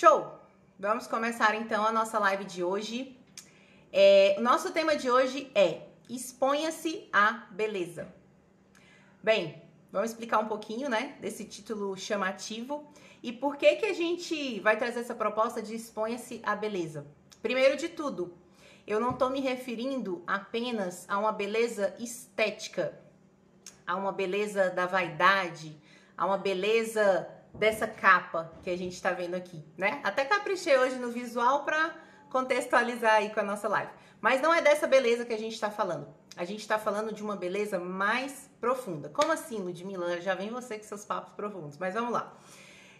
Show! Vamos começar então a nossa live de hoje. O nosso tema de hoje é Exponha-se à Beleza. Bem, vamos explicar um pouquinho, né, desse título chamativo e por que a gente vai trazer essa proposta de Exponha-se à Beleza. Primeiro de tudo, eu não estou me referindo apenas a uma beleza estética, a uma beleza da vaidade, a uma beleza dessa capa que a gente está vendo aqui, né? Até caprichei hoje no visual para contextualizar aí com a nossa live. Mas não é dessa beleza que a gente está falando. A gente está falando de uma beleza mais profunda. Como assim, Ludmila? Já vem você com seus papos profundos, mas vamos lá.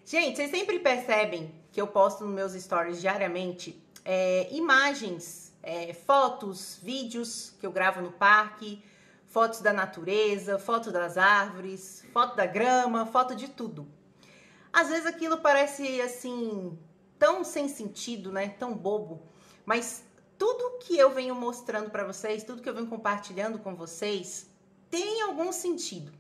Gente, vocês sempre percebem que eu posto nos meus stories diariamente imagens, fotos, vídeos que eu gravo no parque, fotos da natureza, foto das árvores, foto da grama, foto de tudo. Às vezes aquilo parece assim, tão sem sentido, né? Tão bobo, mas tudo que eu venho mostrando para vocês, tudo que eu venho compartilhando com vocês, tem algum sentido.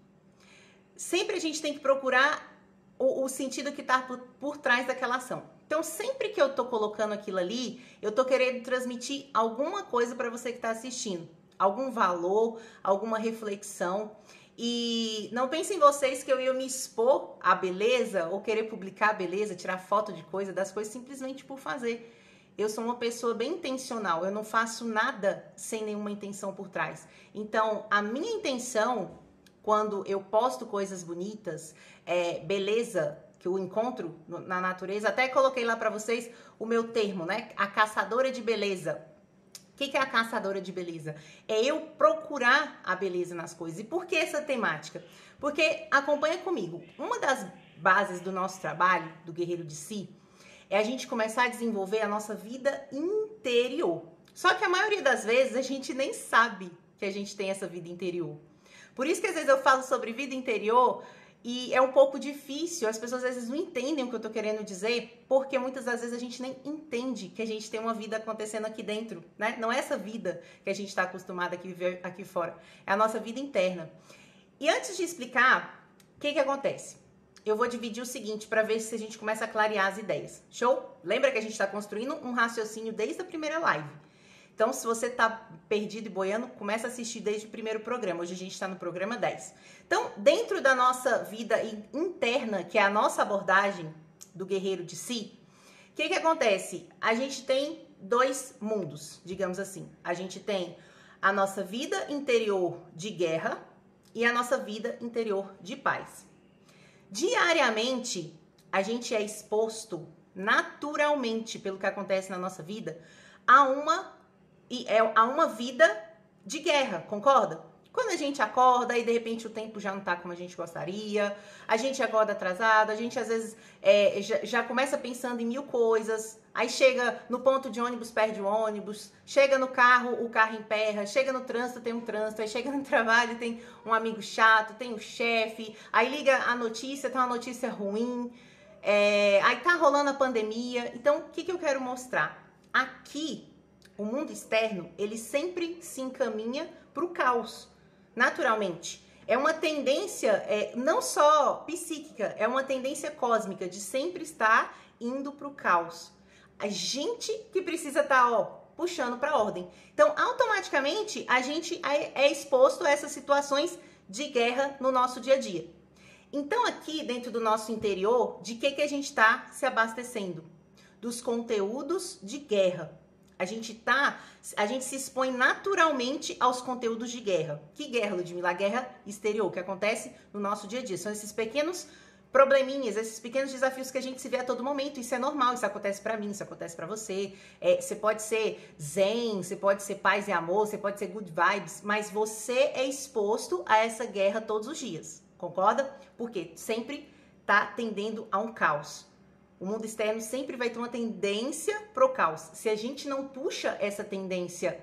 Sempre a gente tem que procurar o sentido que está por trás daquela ação. Então, sempre que eu tô colocando aquilo ali, eu tô querendo transmitir alguma coisa para você que está assistindo. Algum valor, alguma reflexão. E não pensem vocês que eu ia me expor à beleza ou querer publicar a beleza, tirar foto de coisa, das coisas simplesmente por fazer. Eu sou uma pessoa bem intencional, eu não faço nada sem nenhuma intenção por trás. Então, a minha intenção, quando eu posto coisas bonitas, beleza que eu encontro na natureza, até coloquei lá para vocês o meu termo, né? A caçadora de beleza. O que é a caçadora de beleza? É eu procurar a beleza nas coisas. E por que essa temática? Porque, acompanha comigo, uma das bases do nosso trabalho, do Guerreiro de Si, é a gente começar a desenvolver a nossa vida interior. Só que a maioria das vezes a gente nem sabe que a gente tem essa vida interior. Por isso que às vezes eu falo sobre vida interior e é um pouco difícil, as pessoas às vezes não entendem o que eu tô querendo dizer, porque muitas das vezes a gente nem entende que a gente tem uma vida acontecendo aqui dentro, né? Não é essa vida que a gente está acostumado a viver aqui fora, é a nossa vida interna. E antes de explicar, o que acontece? Eu vou dividir o seguinte para ver se a gente começa a clarear as ideias. Show? Lembra que a gente está construindo um raciocínio desde a primeira live. Então, se você tá perdido e boiando, começa a assistir desde o primeiro programa. Hoje a gente está no programa 10. Então, dentro da nossa vida interna, que é a nossa abordagem do Guerreiro de Si, o que acontece? A gente tem dois mundos, digamos assim. A gente tem a nossa vida interior de guerra e a nossa vida interior de paz. Diariamente, a gente é exposto naturalmente, pelo que acontece na nossa vida, a uma vida de guerra, concorda? Quando a gente acorda e de repente o tempo já não tá como a gente gostaria, a gente acorda atrasado, a gente às vezes já começa pensando em mil coisas, aí chega no ponto de ônibus, perde o ônibus, chega no carro, o carro emperra, chega no trânsito, tem um trânsito, aí chega no trabalho, tem um amigo chato, tem o chefe, aí liga a notícia, tem uma notícia ruim, aí tá rolando a pandemia. Então, o que eu quero mostrar? Aqui, o mundo externo, ele sempre se encaminha para o caos, naturalmente. É uma tendência não só psíquica, é uma tendência cósmica de sempre estar indo para o caos. A gente que precisa estar, puxando para a ordem. Então, automaticamente, a gente é exposto a essas situações de guerra no nosso dia a dia. Então, aqui dentro do nosso interior, de que a gente está se abastecendo? Dos conteúdos de guerra. A gente se expõe naturalmente aos conteúdos de guerra. Que guerra, Ludmila? A guerra exterior, que acontece no nosso dia a dia. São esses pequenos probleminhas, esses pequenos desafios que a gente se vê a todo momento. Isso é normal, isso acontece pra mim, isso acontece pra você. Você pode ser zen, você pode ser paz e amor, você pode ser good vibes, mas você é exposto a essa guerra todos os dias, concorda? Porque sempre tá tendendo a um caos. O mundo externo sempre vai ter uma tendência pro caos. Se a gente não puxa essa tendência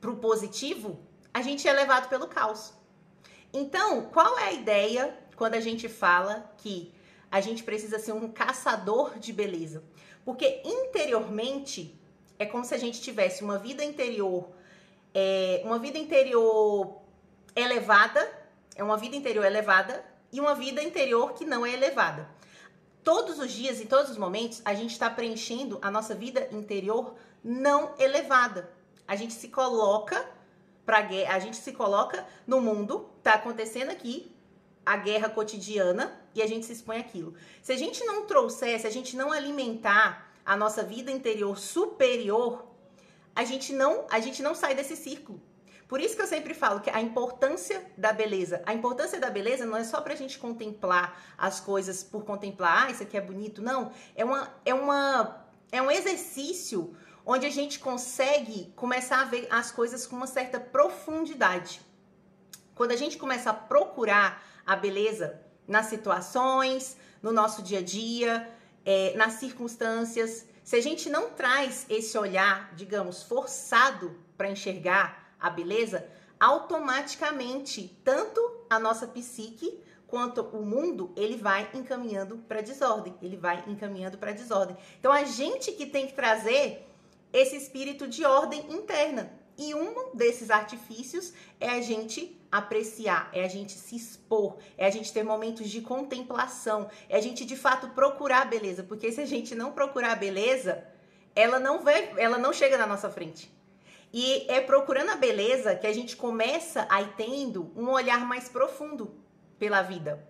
pro positivo, a gente é levado pelo caos. Então, qual é a ideia quando a gente fala que a gente precisa ser um caçador de beleza? Porque interiormente é como se a gente tivesse uma vida interior elevada, uma vida interior elevada e uma vida interior que não é elevada. todos os dias e todos os momentos, a gente está preenchendo a nossa vida interior não elevada. A gente se coloca no mundo, tá acontecendo aqui a guerra cotidiana e a gente se expõe àquilo. Se a gente não trouxer, se a gente não alimentar a nossa vida interior superior, a gente não sai desse círculo. Por isso que eu sempre falo que a importância da beleza não é só pra gente contemplar as coisas por contemplar, isso aqui é bonito, não. É um exercício onde a gente consegue começar a ver as coisas com uma certa profundidade. Quando a gente começa a procurar a beleza nas situações, no nosso dia a dia, nas circunstâncias, se a gente não traz esse olhar, digamos, forçado para enxergar a beleza, automaticamente, tanto a nossa psique quanto o mundo, ele vai encaminhando para desordem. Então, a gente que tem que trazer esse espírito de ordem interna. E um desses artifícios é a gente apreciar, é a gente se expor, é a gente ter momentos de contemplação, é a gente de fato procurar a beleza, porque se a gente não procurar a beleza, ela não chega na nossa frente. E é procurando a beleza que a gente começa a ir tendo um olhar mais profundo pela vida.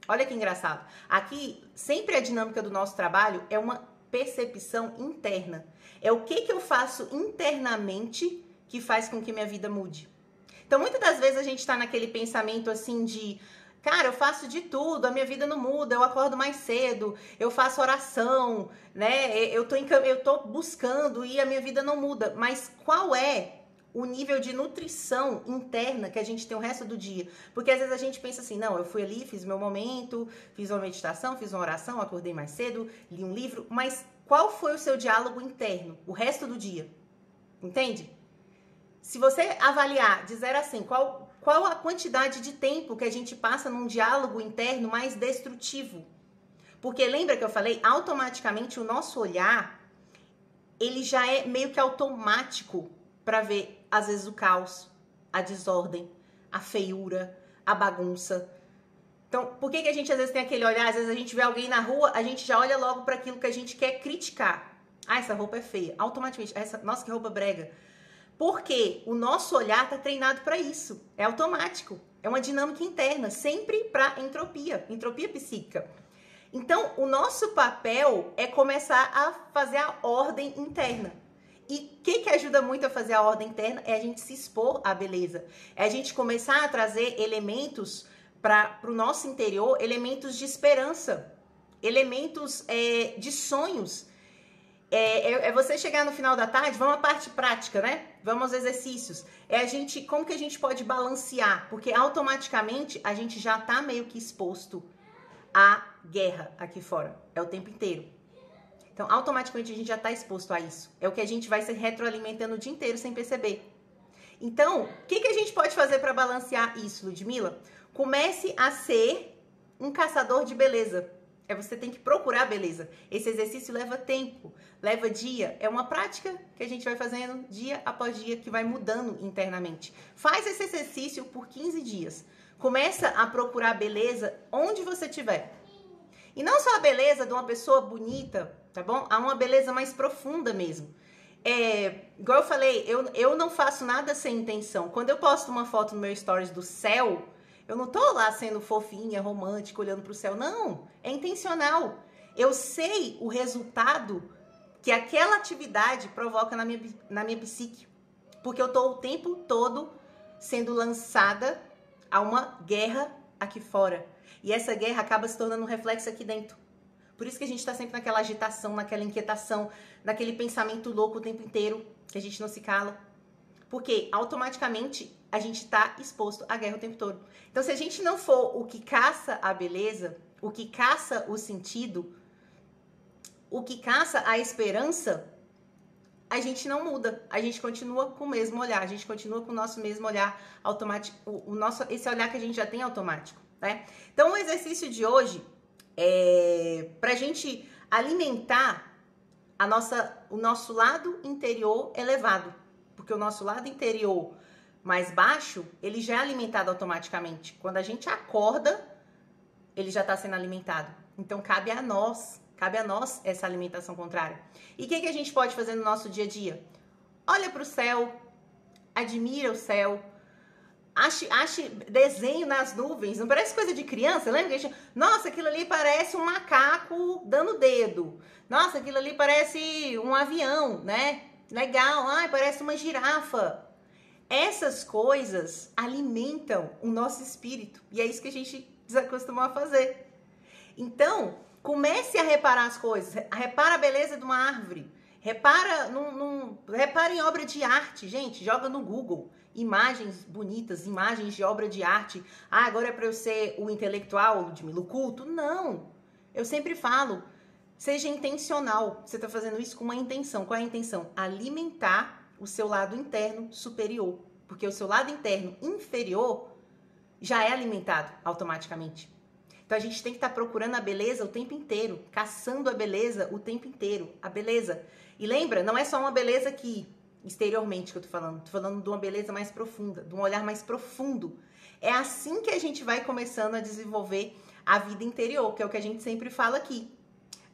Olha que engraçado. Aqui, sempre a dinâmica do nosso trabalho é uma percepção interna. É o que eu faço internamente que faz com que minha vida mude. Então, muitas das vezes a gente está naquele pensamento assim de, cara, eu faço de tudo, a minha vida não muda, eu acordo mais cedo, eu faço oração, né? Eu tô buscando e a minha vida não muda. Mas qual é o nível de nutrição interna que a gente tem o resto do dia? Porque às vezes a gente pensa assim, não, eu fui ali, fiz meu momento, fiz uma meditação, fiz uma oração, acordei mais cedo, li um livro, mas qual foi o seu diálogo interno o resto do dia? Entende? Se você avaliar, dizer assim, qual a quantidade de tempo que a gente passa num diálogo interno mais destrutivo? Porque lembra que eu falei, automaticamente o nosso olhar, ele já é meio que automático para ver, às vezes, o caos, a desordem, a feiura, a bagunça. Então, por que a gente às vezes tem aquele olhar? Às vezes a gente vê alguém na rua, a gente já olha logo para aquilo que a gente quer criticar. Ah, essa roupa é feia. Automaticamente, nossa, que roupa brega. Porque o nosso olhar está treinado para isso. É automático. É uma dinâmica interna, sempre para entropia psíquica. Então, o nosso papel é começar a fazer a ordem interna. E o que ajuda muito a fazer a ordem interna é a gente se expor à beleza. É a gente começar a trazer elementos para o nosso interior, elementos de esperança, elementos de sonhos. É você chegar no final da tarde, vamos à parte prática, né? Vamos aos exercícios. Como que a gente pode balancear? Porque automaticamente a gente já tá meio que exposto à guerra aqui fora. É o tempo inteiro. Então, automaticamente a gente já tá exposto a isso. É o que a gente vai se retroalimentando o dia inteiro sem perceber. Então, o que a gente pode fazer para balancear isso, Ludmila? Comece a ser um caçador de beleza. Você tem que procurar beleza. Esse exercício leva tempo, leva dia. É uma prática que a gente vai fazendo dia após dia, que vai mudando internamente. Faz esse exercício por 15 dias. Começa a procurar beleza onde você estiver. E não só a beleza de uma pessoa bonita, tá bom? Há uma beleza mais profunda mesmo. Igual eu falei, eu não faço nada sem intenção. Quando eu posto uma foto no meu stories do céu, eu não tô lá sendo fofinha, romântica, olhando pro céu. Não, é intencional. Eu sei o resultado que aquela atividade provoca na minha psique. Porque eu tô o tempo todo sendo lançada a uma guerra aqui fora. E essa guerra acaba se tornando um reflexo aqui dentro. Por isso que a gente tá sempre naquela agitação, naquela inquietação, naquele pensamento louco o tempo inteiro, que a gente não se cala. Porque automaticamente a gente está exposto à guerra o tempo todo. Então, se a gente não for o que caça a beleza, o que caça o sentido, o que caça a esperança, a gente não muda. A gente continua com o mesmo olhar, a gente continua com o nosso mesmo olhar automático, esse olhar que a gente já tem automático, né? Então, o exercício de hoje é para a gente alimentar o nosso lado interior elevado. Porque o nosso lado interior mais baixo, ele já é alimentado automaticamente. Quando a gente acorda, ele já está sendo alimentado. Então cabe a nós essa alimentação contrária. E o que a gente pode fazer no nosso dia a dia? Olha para o céu, admira o céu, ache desenho nas nuvens, não parece coisa de criança? Lembra que a gente, nossa, aquilo ali parece um macaco dando dedo, nossa, aquilo ali parece um avião, né? Legal, ai, parece uma girafa. Essas coisas alimentam o nosso espírito e é isso que a gente desacostumou a fazer. Então, comece a reparar as coisas, repara a beleza de uma árvore, repara em obra de arte, gente, joga no Google, imagens bonitas, imagens de obra de arte. Ah, agora é para eu ser o intelectual, Ludmila, o culto? Não, eu sempre falo, seja intencional, você está fazendo isso com uma intenção. Qual é a intenção? Alimentar o seu lado interno superior, porque o seu lado interno inferior já é alimentado automaticamente. Então a gente tem que estar procurando a beleza o tempo inteiro, caçando a beleza o tempo inteiro, a beleza. E lembra, não é só uma beleza aqui, exteriormente que eu tô falando de uma beleza mais profunda, de um olhar mais profundo. É assim que a gente vai começando a desenvolver a vida interior, que é o que a gente sempre fala aqui.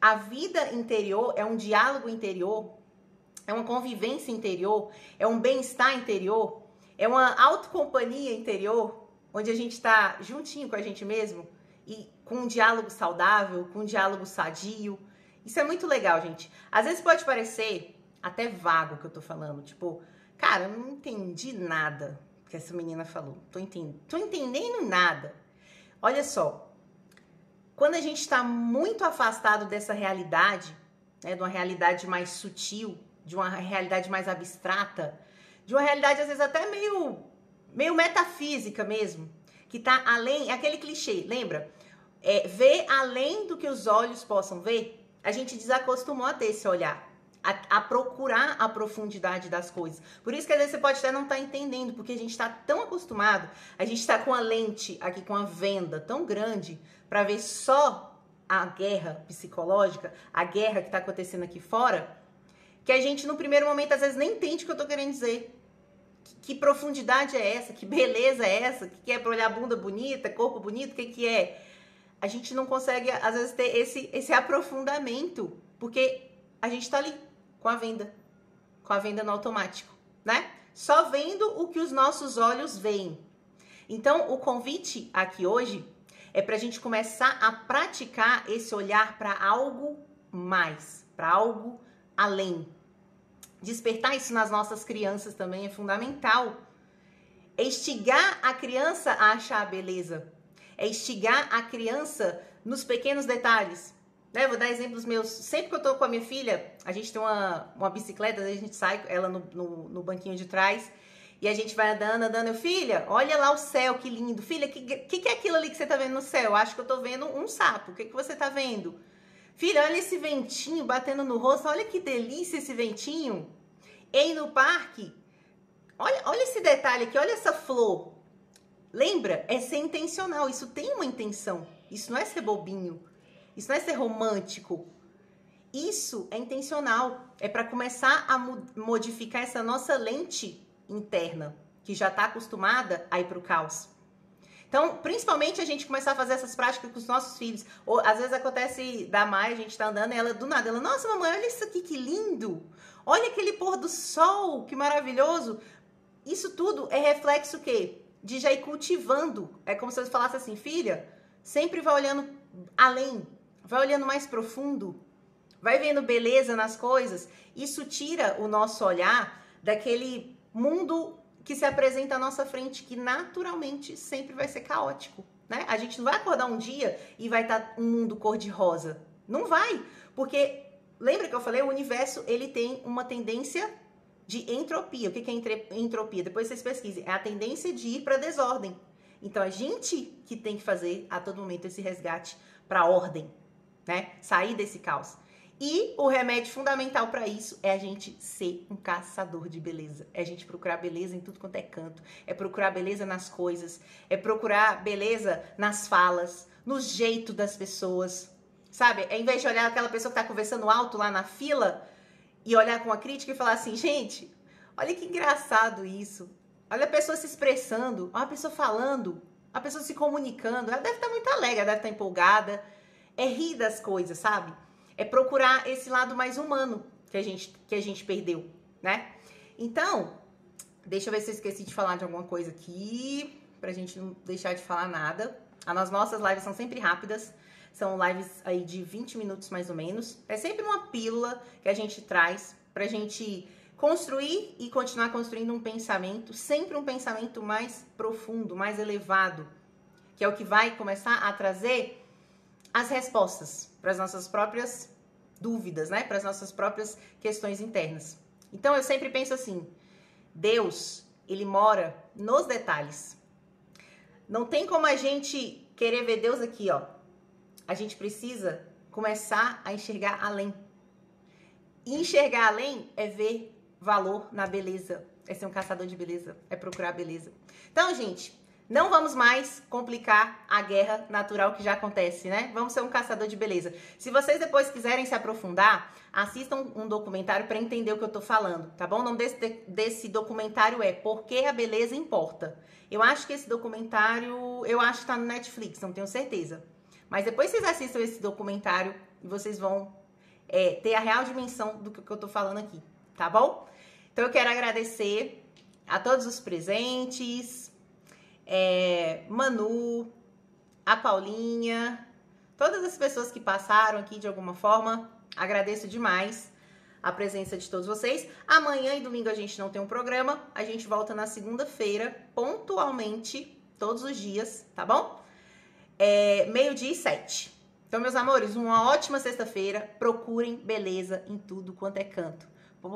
A vida interior é um diálogo interior, é uma convivência interior, é um bem-estar interior, é uma autocompanhia interior, onde a gente está juntinho com a gente mesmo e com um diálogo saudável, com um diálogo sadio. Isso é muito legal, gente. Às vezes pode parecer até vago o que eu tô falando, tipo, cara, eu não entendi nada que essa menina falou, tô entendendo nada. Olha só, quando a gente está muito afastado dessa realidade, né, de uma realidade mais sutil, de uma realidade mais abstrata, de uma realidade às vezes até meio metafísica mesmo, que tá além, é aquele clichê, lembra? Ver além do que os olhos possam ver. A gente desacostumou a ter esse olhar, a procurar a profundidade das coisas. Por isso que às vezes você pode até não estar entendendo, porque a gente está tão acostumado, a gente está com a lente aqui, com a venda tão grande para ver só a guerra psicológica, a guerra que está acontecendo aqui fora, que a gente no primeiro momento às vezes nem entende o que eu tô querendo dizer. Que profundidade é essa? Que beleza é essa? O que é para olhar bunda bonita, corpo bonito? O que é? A gente não consegue às vezes ter esse aprofundamento, porque a gente tá ali com a venda no automático, né? Só vendo o que os nossos olhos veem. Então, o convite aqui hoje é pra gente começar a praticar esse olhar para algo mais, para algo além. Despertar isso nas nossas crianças também é fundamental. É instigar a criança a achar a beleza. É instigar a criança nos pequenos detalhes. Né? Vou dar exemplos meus. Sempre que eu tô com a minha filha, a gente tem uma bicicleta, a gente sai ela no banquinho de trás e a gente vai andando. Eu, filha, olha lá o céu, que lindo. Filha, que é aquilo ali que você tá vendo no céu? Acho que eu tô vendo um sapo. O que você tá vendo? Filha, olha esse ventinho batendo no rosto, olha que delícia esse ventinho. E no parque, olha esse detalhe aqui, olha essa flor. Lembra? É ser intencional, isso tem uma intenção. Isso não é ser bobinho, isso não é ser romântico. Isso é intencional, é para começar a modificar essa nossa lente interna, que já está acostumada a ir para o caos. Então, principalmente a gente começar a fazer essas práticas com os nossos filhos. Ou às vezes acontece da Mai, a gente tá andando e ela do nada, nossa mamãe, olha isso aqui que lindo. Olha aquele pôr do sol, que maravilhoso. Isso tudo é reflexo o quê? De já ir cultivando. É como se eu falasse assim, filha, sempre vai olhando além, vai olhando mais profundo, vai vendo beleza nas coisas. Isso tira o nosso olhar daquele mundo que se apresenta à nossa frente, que naturalmente sempre vai ser caótico, né? A gente não vai acordar um dia e vai estar um mundo cor-de-rosa. Não vai, porque lembra que eu falei, o universo ele tem uma tendência de entropia. O que é entropia? Depois vocês pesquisem. É a tendência de ir para a desordem. Então a gente que tem que fazer a todo momento esse resgate para a ordem, né? Sair desse caos. E o remédio fundamental para isso é a gente ser um caçador de beleza. É a gente procurar beleza em tudo quanto é canto. É procurar beleza nas coisas. É procurar beleza nas falas, no jeito das pessoas. Sabe? Em vez de olhar aquela pessoa que está conversando alto lá na fila e olhar com a crítica e falar assim, gente, olha que engraçado isso. Olha a pessoa se expressando, olha a pessoa falando. A pessoa se comunicando, ela deve estar muito alegre, ela deve estar empolgada. É rir das coisas, sabe? É procurar esse lado mais humano que a gente perdeu, né? Então, deixa eu ver se eu esqueci de falar de alguma coisa aqui, pra gente não deixar de falar nada. As nossas lives são sempre rápidas, são lives aí de 20 minutos mais ou menos. É sempre uma pílula que a gente traz pra gente construir e continuar construindo um pensamento, sempre um pensamento mais profundo, mais elevado, que é o que vai começar a trazer as respostas para as nossas próprias dúvidas, né? Para as nossas próprias questões internas. Então eu sempre penso assim, Deus, ele mora nos detalhes. Não tem como a gente querer ver Deus aqui, ó. A gente precisa começar a enxergar além. E enxergar além é ver valor na beleza. É ser um caçador de beleza, é procurar beleza. Então, gente, não vamos mais complicar a guerra natural que já acontece, né? Vamos ser um caçador de beleza. Se vocês depois quiserem se aprofundar, assistam um documentário para entender o que eu tô falando, tá bom? O nome desse documentário é Por que a Beleza Importa. Eu acho que esse documentário, que tá no Netflix, não tenho certeza. Mas depois vocês assistam esse documentário e vocês vão ter a real dimensão do que eu tô falando aqui, tá bom? Então eu quero agradecer a todos os presentes, Manu, a Paulinha, todas as pessoas que passaram aqui de alguma forma, agradeço demais a presença de todos vocês. Amanhã e domingo a gente não tem um programa, a gente volta na segunda-feira, pontualmente, todos os dias, tá bom? 12h07. Então, meus amores, uma ótima sexta-feira. Procurem beleza em tudo quanto é canto.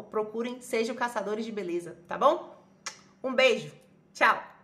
Procurem, sejam caçadores de beleza, tá bom? Um beijo. Tchau.